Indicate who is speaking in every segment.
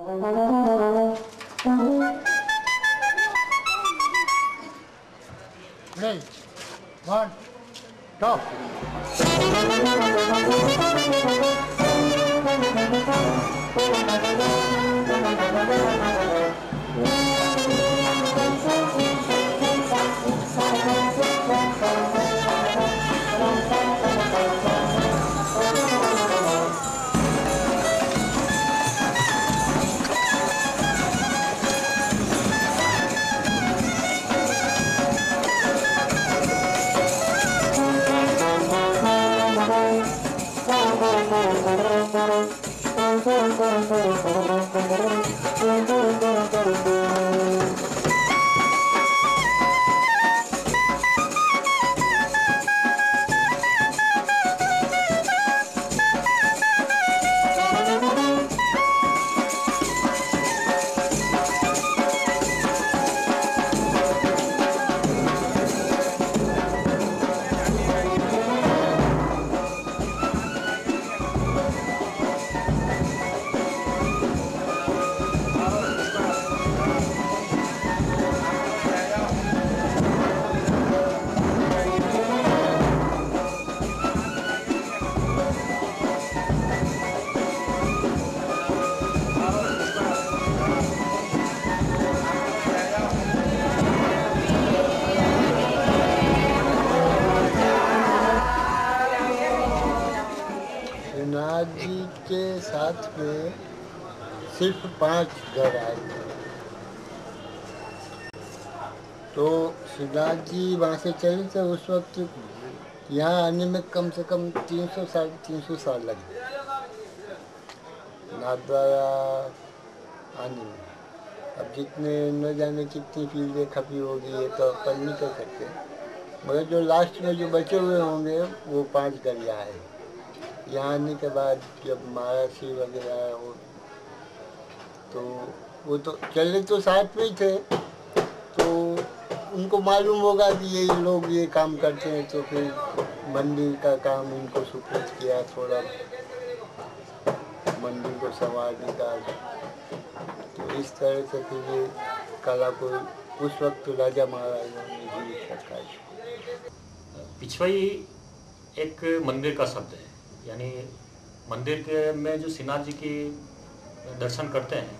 Speaker 1: Ready? One, talk. Shrinath ji के साथ में सिर्फ 5 घर आए थे। तो श्रीनाथ जी वहाँ से चले थे। उस वक्त यहाँ आने में कम से कम 300 साढ़े 300 साल लगे नाथद्वारा आने में। अब जितने न जाने कितनी फील्डें खपी होगी ये तो अपन नहीं कर सकते, मगर जो लास्ट में जो बचे हुए होंगे वो 5 घर यहाँ आए। यहाँ आने के बाद जब महाराष्ट्री वगैरह हो तो वो तो चले तो साथ में ही थे, तो उनको मालूम होगा कि ये लोग ये काम करते हैं, तो फिर मंदिर का काम इनको सुपुर्द किया, थोड़ा मंदिर को संवारने का। तो इस तरह से फिर ये कला को उस वक्त राजा महाराजा ने जीवित रखा है।
Speaker 2: पिछवाई एक मंदिर का शब्द है, यानी मंदिर के में जो श्रीनाथ जी की दर्शन करते हैं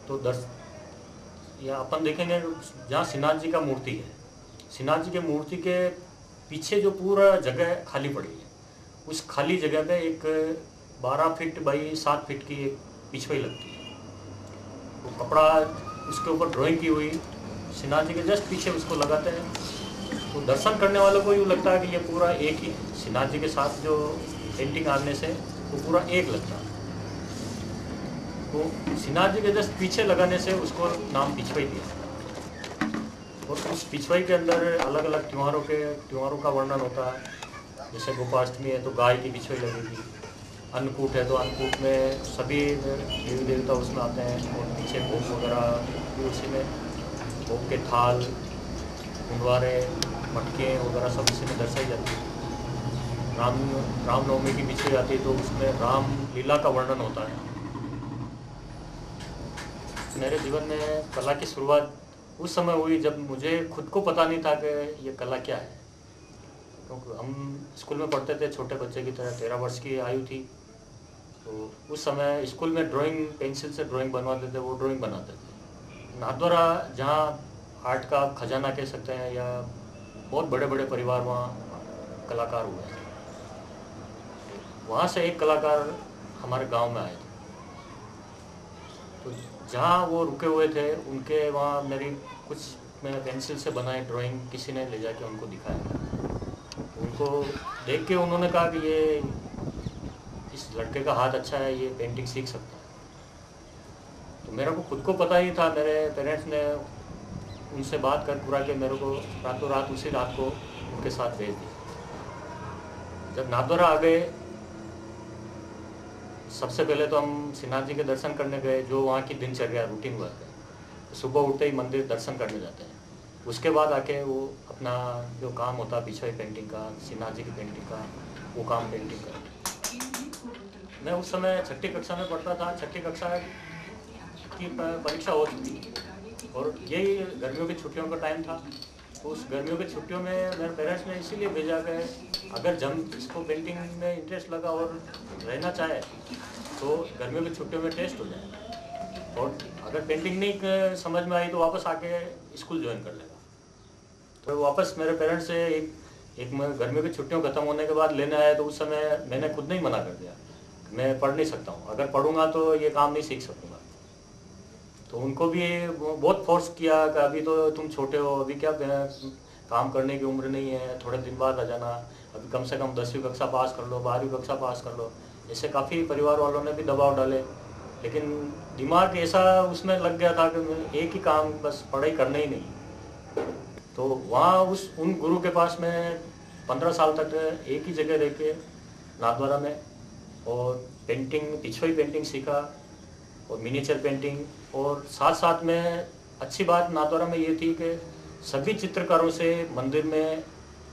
Speaker 2: तो या अपन देखेंगे जहाँ श्रीनाथ जी का मूर्ति है, श्रीनाथ जी के मूर्ति के पीछे जो पूरा जगह खाली पड़ी है, उस खाली जगह पे एक 12 फीट बाई 7 फीट की एक पिछवाई लगती है। वो कपड़ा उसके ऊपर ड्राइंग की हुई श्रीनाथ जी के जस्ट पीछे उसको लगाते हैं, तो दर्शन करने वालों को यूँ लगता है कि ये पूरा एक ही है। श्रीनाथ जी के साथ जो पेंटिंग आने से वो पूरा एक लगता है। तो श्रीनाथ जी के जस्ट पीछे लगाने से उसको नाम पिछवाई दिया। और उस पिछवाई के अंदर अलग अलग त्योहारों का वर्णन होता है। जैसे गोपाष्टमी है तो गाय की पिछवाई लगेगी, अन्नकूट है तो अन्नकूट में सभी देवी देवता उसमें आते हैं, और पीछे भोग वगैरह भी उसी में, भोग के थाल, गुंडवारे, मटके वगैरह सब इसी में दर्शाई जाती है। रामनवमी की पिछवाई आती है तो उसमें राम लीला का वर्णन होता है। मेरे जीवन में कला की शुरुआत उस समय हुई जब मुझे खुद को पता नहीं था कि ये कला क्या है। क्योंकि हम स्कूल में पढ़ते थे छोटे बच्चे की तरह, 13 वर्ष की आयु थी, तो उस समय स्कूल में ड्राइंग पेंसिल से ड्राइंग बनवाते थे, वो ड्राइंग बनाते थे। नाथद्वारा जहाँ आर्ट का खजाना कह सकते हैं, या बहुत बड़े बड़े परिवार वहाँ कलाकार हुए हैं। वहाँ से एक कलाकार हमारे गांव में आए थे, तो जहाँ वो रुके हुए थे उनके वहाँ मेरी कुछ मैंने पेंसिल से बनाई ड्राइंग किसी ने ले जाके उनको दिखाया। उनको देख के उन्होंने कहा कि ये इस लड़के का हाथ अच्छा है, ये पेंटिंग सीख सकता है। तो मेरे को खुद को पता ही था, मेरे पेरेंट्स ने उनसे बात कर पूरा के मेरे को रातों रात उसी रात को उनके साथ भेज दिया। जब नाथद्वारा आ गए, सबसे पहले तो हम श्रीनाथ जी के दर्शन करने गए, जो वहाँ की दिनचर्या रूटीन वर्क है। तो सुबह उठते ही मंदिर दर्शन करने जाते हैं, उसके बाद आके वो अपना जो काम होता है पिछवाई पेंटिंग का, श्रीनाथ जी की पेंटिंग का, वो काम पेंटिंग करते। मैं उस समय 6ठी कक्षा में पढ़ता था। 6ठी कक्षा की परीक्षा हो चुकी थी और यही गर्मियों की छुट्टियों का टाइम था। तो उस गर्मियों की छुट्टियों में मेरे पेरेंट्स ने इसीलिए भेजा कि अगर जब इसको पेंटिंग में इंटरेस्ट लगा और रहना चाहे तो गर्मियों की छुट्टियों में टेस्ट हो जाए, और अगर पेंटिंग नहीं समझ में आई तो वापस आके स्कूल ज्वाइन कर लेगा। तो वापस मेरे पेरेंट्स से एक गर्मियों की छुट्टियों खत्म होने के बाद लेने आया, तो उस समय मैंने खुद नहीं मना कर दिया, मैं पढ़ नहीं सकता हूँ, अगर पढ़ूंगा तो ये काम नहीं सीख सकूँगा। तो उनको भी बहुत फोर्स किया कि अभी तो तुम छोटे हो, अभी क्या काम करने की उम्र नहीं है, थोड़े दिन बाद आ जाना, अभी कम से कम 10वीं कक्षा पास कर लो, 12वीं कक्षा पास कर लो। ऐसे काफ़ी परिवार वालों ने भी दबाव डाले, लेकिन दिमाग ऐसा उसमें लग गया था कि एक ही काम, बस पढ़ाई करना ही नहीं। तो वहाँ उन गुरु के पास मैं 15 साल तक एक ही जगह रह के नाथद्वारा में, और पेंटिंग, पिछुई पेंटिंग सीखा और मिनिएचर पेंटिंग, और साथ साथ में अच्छी बात नाथद्वारा में ये थी कि सभी चित्रकारों से मंदिर में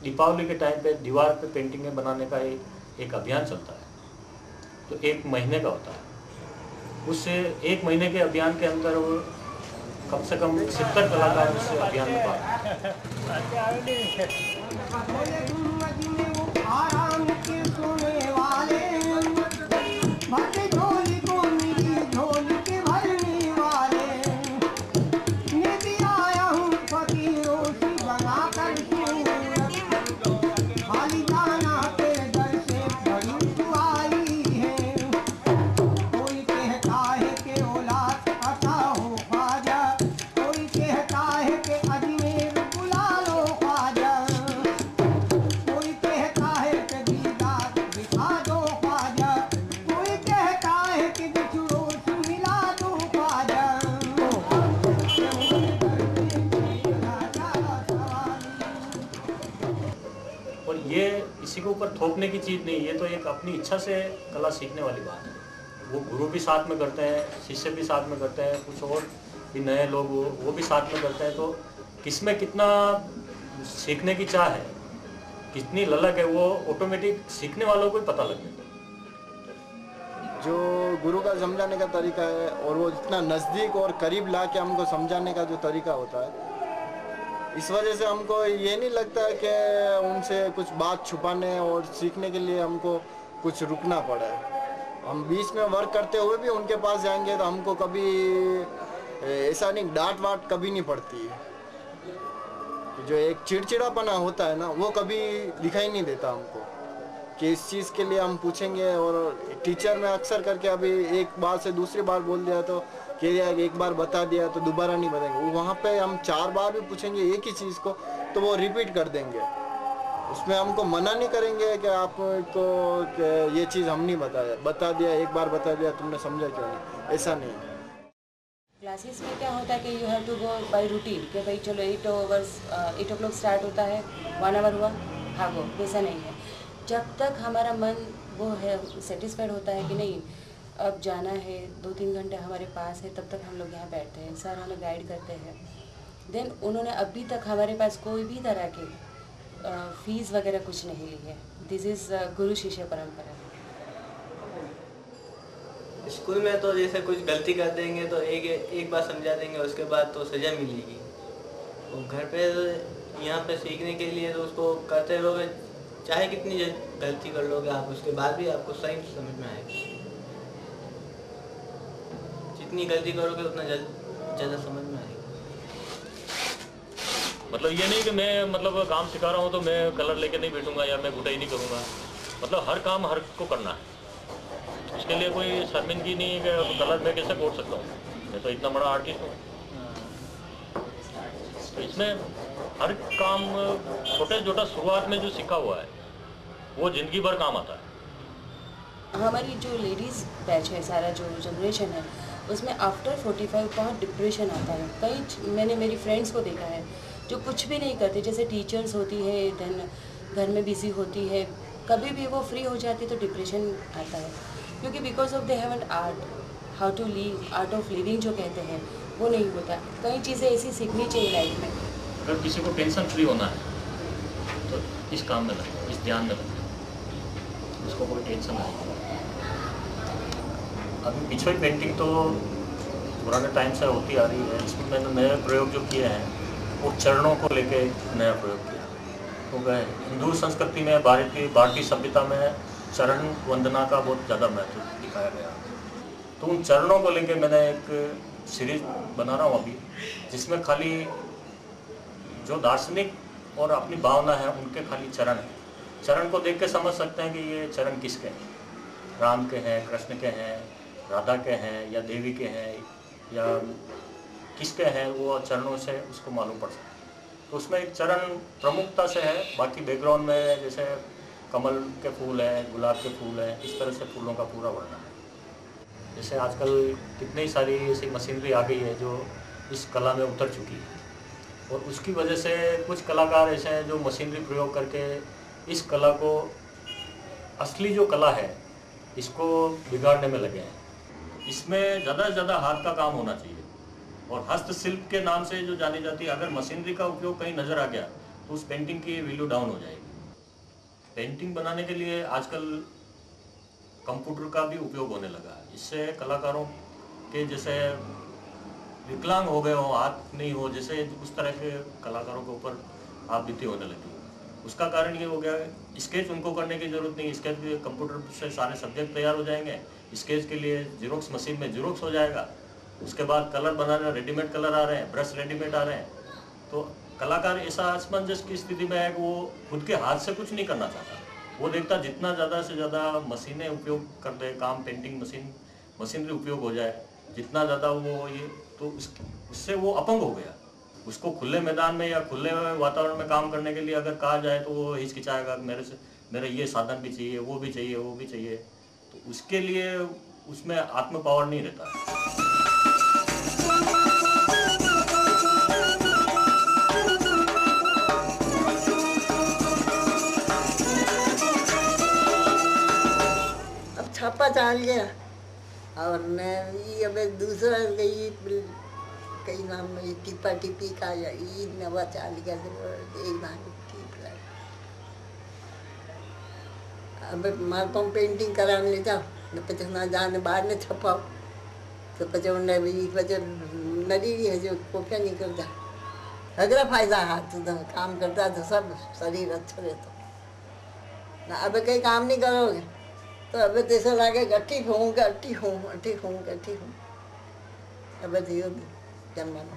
Speaker 2: दीपावली के टाइम पे दीवार पे पेंटिंगें बनाने का एक अभियान चलता है, तो 1 महीने का होता है। उस 1 महीने के अभियान के अंदर वो कम से कम 70 कलाकार उस अभियान में और ये इसी के ऊपर थोपने की चीज़ नहीं, ये तो एक अपनी इच्छा से कला सीखने वाली बात है। वो गुरु भी साथ में करते हैं, शिष्य भी साथ में करते हैं, कुछ और भी नए लोग वो भी साथ में करते हैं। तो किसमें कितना सीखने की चाह है, कितनी ललक है, वो ऑटोमेटिक सीखने वालों को ही पता लगने को।
Speaker 3: जो गुरु का समझाने का तरीका है, और वो इतना नज़दीक और करीब ला के हमको समझाने का जो तरीका होता है, इस वजह से हमको ये नहीं लगता है कि उनसे कुछ बात छुपाने और सीखने के लिए हमको कुछ रुकना पड़ा है। हम बीच में वर्क करते हुए भी उनके पास जाएंगे तो हमको कभी ऐसा नहीं, डांट वाट कभी नहीं पड़ती है। जो एक चिड़चिड़ापना होता है ना, वो कभी दिखाई नहीं देता हमको कि इस चीज़ के लिए हम पूछेंगे। और टीचर में अक्सर करके अभी एक बार से दूसरी बार बोल दिया तो कह दिया, एक बार बता दिया तो दोबारा नहीं बताएंगे। वो वहाँ पे हम 4 बार भी पूछेंगे एक ही चीज़ को तो वो रिपीट कर देंगे। उसमें हमको मना नहीं करेंगे कि आपको ये चीज़ हम नहीं बताया, बता दिया, एक बार बता दिया, तुमने समझा क्यों नहीं, ऐसा नहीं।
Speaker 4: क्लासेस में क्या होता है कि you have to go by routine, कि भाई चलो 8 o'clock स्टार्ट होता है, 1 hour हुआ, भागो, वैसा नहीं है। जब तक हमारा मन वो है सेटिस्फाइड होता है कि नहीं अब जाना है, 2-3 घंटे हमारे पास है, तब तक हम लोग यहाँ बैठते हैं, सर हमें गाइड करते हैं। देन उन्होंने अभी तक हमारे पास कोई भी तरह की फीस वगैरह कुछ नहीं ली है। दिस इज़ गुरु शिष्य परंपरा।
Speaker 5: स्कूल में तो जैसे कुछ गलती कर देंगे तो एक बार समझा देंगे, उसके बाद तो सज़ा मिलेगी। और घर पे यहाँ पे सीखने के लिए तो उसको करते रहोगे, चाहे कितनी गलती कर लोगे आप, उसके बाद भी आपको सही समझ में आएगी। जितनी गलती करोगे उतना ज़्यादा समझ में आएगी।
Speaker 2: मतलब ये नहीं कि मैं काम सिखा रहा हूँ तो मैं कलर लेके नहीं बैठूंगा या मैं गुटाई नहीं करूँगा। मतलब हर काम हर को करना है, उसके लिए कोई शर्मिंदगी नहीं है कि कलर मैं कैसे कोट सकता हूँ, मैं तो इतना बड़ा आर्टिस्ट हूँ। तो इसमें हर काम छोटे छोटा शुरुआत में जो सीखा हुआ है वो ज़िंदगी भर काम आता है।
Speaker 4: हमारी जो लेडीज़ बैच है, सारा जो जनरेशन है, उसमें आफ्टर 45 बहुत डिप्रेशन आता है। कई मैंने मेरी फ्रेंड्स को देखा है जो कुछ भी नहीं करते, जैसे टीचर्स होती है, देन घर में बिजी होती है, कभी भी वो फ्री हो जाती है तो डिप्रेशन आता है, क्योंकि because of they have an art, how to live, art of living जो कहते हैं वो नहीं होता। कई चीज़ें ऐसी सीखनी चाहिए लाइफ में।
Speaker 2: अगर किसी को टेंशन फ्री होना है तो इस काम में लगे, इस ध्यान में लगे, उसको कोई टेंशन नहीं। अभी पिछली पेंटिंग तो पुराने टाइम से होती आ रही है। इसमें मैंने नए प्रयोग जो किए हैं वो चरणों को लेके नया प्रयोग किया। क्योंकि हिंदू संस्कृति में, भारतीय सभ्यता में चरण वंदना का बहुत ज़्यादा महत्व दिखाया गया। तो उन चरणों को लेके मैंने एक सीरीज बना रहा हूँ अभी, जिसमें खाली जो दार्शनिक और अपनी भावना है उनके खाली चरण हैं। चरण को देख के समझ सकते हैं कि ये चरण किसके हैं, राम के हैं, कृष्ण के हैं, राधा के हैं, या देवी के हैं, या किसके हैं, वो चरणों से उसको मालूम पड़ सकता है। तो उसमें एक चरण प्रमुखता से है। बाकी बैकग्राउंड में जैसे कमल के फूल हैं, गुलाब के फूल हैं, इस तरह से फूलों का पूरा वर्णन है। जैसे आजकल कितनी सारी ऐसी मशीनरी आ गई है जो इस कला में उतर चुकी है, और उसकी वजह से कुछ कलाकार ऐसे हैं जो मशीनरी प्रयोग करके इस कला को, असली जो कला है, इसको बिगाड़ने में लगे हैं। इसमें ज़्यादा से ज़्यादा हाथ का काम होना चाहिए, और हस्तशिल्प के नाम से जो जानी जाती है, अगर मशीनरी का उपयोग कहीं नज़र आ गया तो उस पेंटिंग की वैल्यू डाउन हो जाएगी। पेंटिंग बनाने के लिए आजकल कंप्यूटर का भी उपयोग होने लगा है। इससे कलाकारों के जैसे विकलांग हो गए हो, हाथ नहीं हो, जैसे उस तरह के कलाकारों के ऊपर आप बीती होने लगी। उसका कारण ये हो गया है, स्केच उनको करने की ज़रूरत नहीं, स्केच कंप्यूटर से सारे सब्जेक्ट तैयार हो जाएंगे। स्केच के लिए जीरोक्स मशीन में जीरोक्स हो जाएगा। उसके बाद कलर बनाने, रेडीमेड कलर आ रहे हैं, ब्रश रेडीमेड आ रहे हैं। तो कलाकार ऐसा असमंजस की स्थिति में है कि वो खुद के हाथ से कुछ नहीं करना चाहता। वो देखता जितना ज़्यादा से ज़्यादा मशीनें उपयोग करते हैं, काम पेंटिंग मशीनरी उपयोग हो जाए, जितना ज़्यादा वो ये, तो उससे वो अपंग हो गया। उसको खुले मैदान में या खुले वातावरण में काम करने के लिए अगर कहा जाए तो वो हिचकिचाएगा, मेरे ये साधन भी चाहिए, वो भी चाहिए, वो भी चाहिए। तो उसके लिए उसमें आत्म पावर नहीं रहता है।
Speaker 6: छापा चाल गया और मैं ये अब दूसरा गई कई नाम में टिपा टिपी का ये नवा चाल गया एक भाग अब मार को पेंटिंग कराने ले जाओ न पचे ना जाने बाहर ने छपाओ तो पचे नदी है जो कोफिया नहीं करता अगला फायदा हाथ काम करता तो सब शरीर अच्छा रहता ना। अब कहीं काम नहीं करोगे तो अब तो ऐसा लगेगा ठीक हूँ। अब तो यो जमाना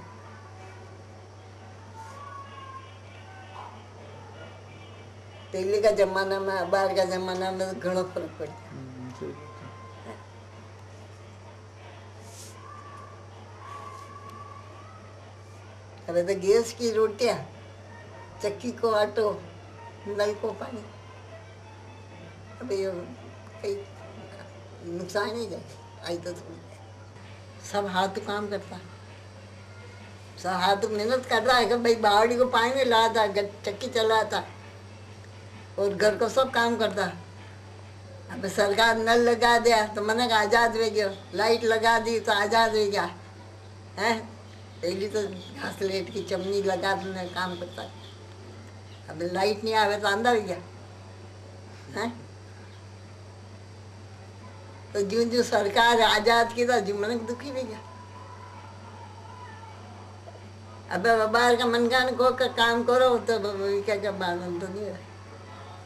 Speaker 6: पहले का जमाना में बाहर का जमाना में तो घणो फर्क पड़ता। अब तो गैस की रोटियां, चक्की को आटो, नल को पानी, अब ये कई नुकसान ही जाए। आई तो सब हाथ काम करता, सब हाथ मेहनत कर रहा है कि भाई बावड़ी को पानी ला था, चक्की चलाता और घर को सब काम करता। अब सरकार नल लगा दिया तो मन का आज़ाद हो गया, लाइट लगा दी तो आज़ाद हो गया है। पहली तो घास लेट की चमनी लगा देने काम करता, अब लाइट नहीं आवे तो अंधा हो गया है। तो जो सरकार आज़ाद की था जो मन दुखी भी गया। अब बाहर का मनकान को का काम करो तो क्या बानंद तो नहीं है।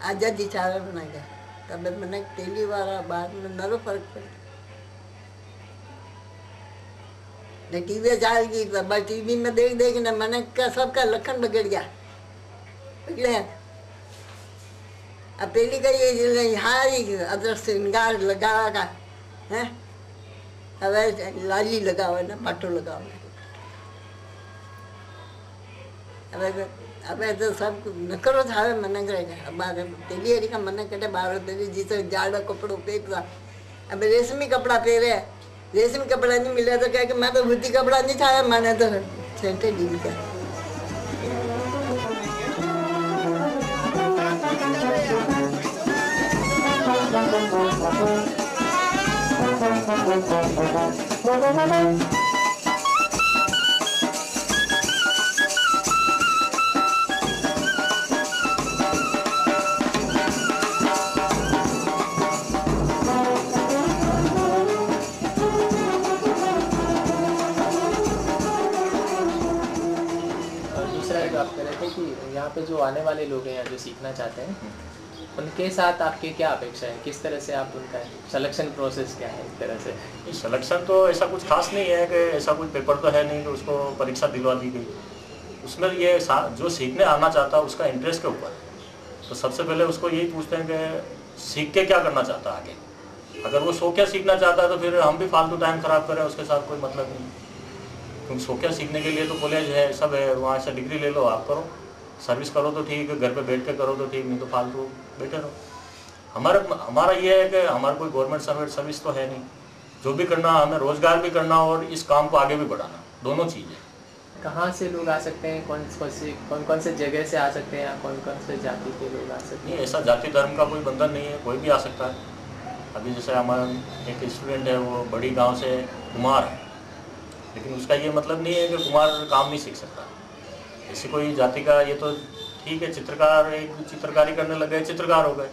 Speaker 6: आज़ादी चारा बना गया तब मन पहली बार बाद में नरो फर्क पड़ा। ने टीवी चाल गई तो बस टीवी में देख न मन का सबका लखन बिगड़ गया। अब पहली का ये हारी अदर श्रृंगार लगा का है, अब लाली लगाओ ना पाटो लगाओ। अब तो सब नकरो था मन करेगा। अब बार पहली हरी का मन करे बार पहले जिसे जाड़ा कपड़ों फेंकता, अब रेशमी कपड़ा पहरे, रेशमी कपड़ा नहीं मिला तो क्या कि मैं तो बुद्धि कपड़ा नहीं था, मैंने तो सेंटे डी का।
Speaker 7: थे कि यहाँ पे जो आने वाले लोग हैं या जो सीखना चाहते हैं उनके साथ आपकी क्या अपेक्षा है, किस तरह से आप उनका सिलेक्शन प्रोसेस क्या है एक तरह से?
Speaker 2: सिलेक्शन तो ऐसा कुछ खास नहीं है कि ऐसा कोई पेपर तो है नहीं कि उसको परीक्षा दिलवा दी गई। उसमें ये जो सीखने आना चाहता है उसका इंटरेस्ट के ऊपर है। तो सबसे पहले उसको यही पूछते हैं कि सीख के क्या करना चाहता है आगे। अगर वो शौकिया सीखना चाहता है तो फिर हम भी फालतू टाइम ख़राब करें उसके साथ कोई मतलब नहीं। क्योंकि शौकिया सीखने के लिए तो कॉलेज है, सब है, वहाँ से डिग्री ले लो, आप करो, सर्विस करो तो ठीक है, घर पे बैठ के करो तो ठीक, नहीं तो फालतू बैठे रहो। हमारा ये है कि हमारा कोई गवर्नमेंट सर्विस तो है नहीं। जो भी करना, हमें रोज़गार भी करना और इस काम को आगे भी बढ़ाना, दोनों चीज़ें।
Speaker 7: कहाँ से लोग आ सकते हैं, कौन से जगह से आ सकते हैं, या कौन से जाति के लोग आ सकते हैं?
Speaker 2: नहीं, ऐसा जाति धर्म का कोई बंधन नहीं है, कोई भी आ सकता है। अभी जैसे हमारा एक स्टूडेंट है, वो बड़ी गांव से कुमार है, लेकिन उसका ये मतलब नहीं है कि कुमार काम नहीं सीख सकता। ऐसी कोई जाति का ये तो ठीक है, चित्रकार एक चित्रकारी करने लग गए, चित्रकार हो गए।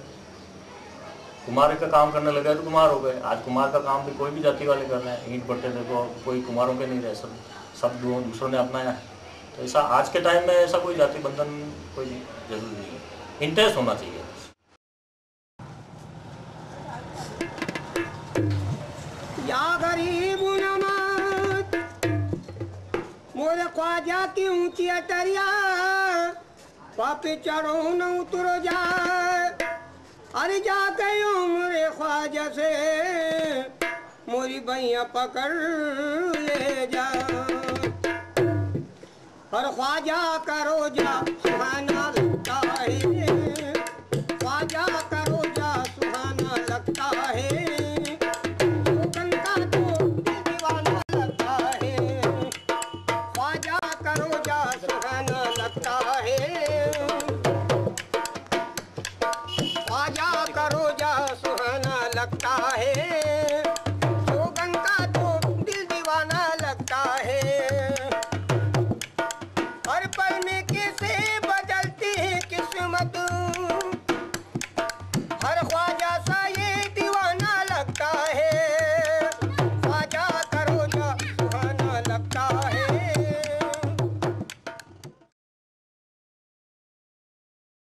Speaker 2: कुमार का काम करने लगे तो कुमार हो गए। आज कुमार का काम भी कोई भी जाति वाले कर रहे हैं। ईंट भट्टे देखो, कोई कुमारों के नहीं रहे, सब दूसरों ने अपनाया है। तो ऐसा आज के टाइम में ऐसा कोई जाति बंधन कोई जरूरी नहीं है, इंटरेस्ट होना चाहिए।
Speaker 8: या गरीब नमत मोरे ख्वाजा की ऊंची अटरिया, पापी चढ़ो न उतर जाए। अरे जा गए मोरे ख्वाजा से मोरी भैया पकड़ ले जा। हर ख्वाजा करो जा सुहाना लगता है, ख्वाजा